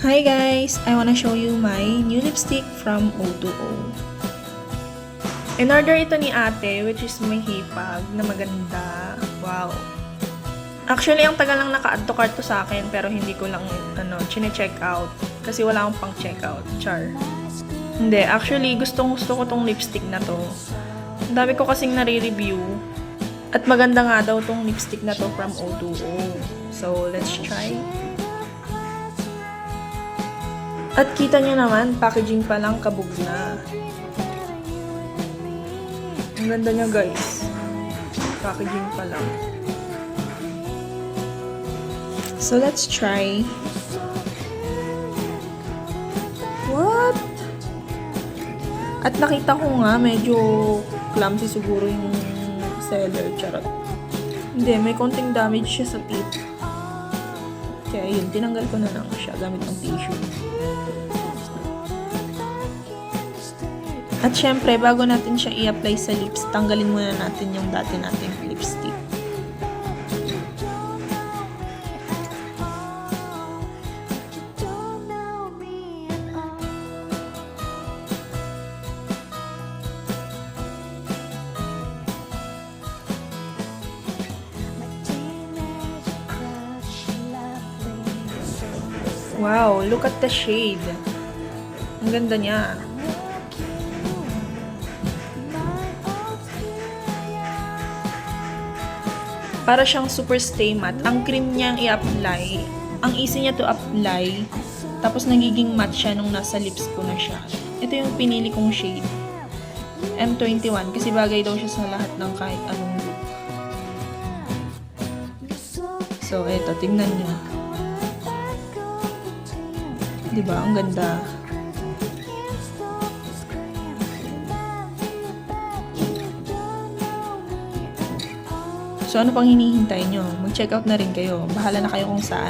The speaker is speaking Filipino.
Hi guys! I wanna show you my new lipstick from O2O. In-order ito ni ate, which is may hipag na maganda. Wow! Actually, ang tagal lang naka-add to cart to sa akin, pero hindi ko lang chine-check out. Kasi wala akong pang check out. Char. Hindi, actually, gusto ko tong lipstick na to. Ang dami ko kasing nare-review. At maganda nga daw tong lipstick na to from O2O. So, let's try. At kita nyo naman, packaging pa lang kabog na. Ang ganda niya guys. Packaging pa lang. So let's try. What? At nakita ko nga, medyo clumsy siguro yung seller. Charot. Hindi, may konting damage siya sa tip. Kaya yun, tinanggal ko na lang siya gamit ng tissue. At syempre, bago natin siya i-apply sa lips, tanggalin muna natin yung dati nating lipstick. Wow, look at the shade. Ang ganda niya. Para siyang super stay matte. Ang cream niyang i-apply, ang easy niya to apply, tapos nagiging matte siya nung nasa lips ko na siya. Ito yung pinili kong shade. M21, kasi bagay daw siya sa lahat ng kahit anong look. So, eto, tingnan niyo. Diba? Ang ganda. So, ano pang hinihintay nyo? Mag-check out na rin kayo. Bahala na kayo kung saan.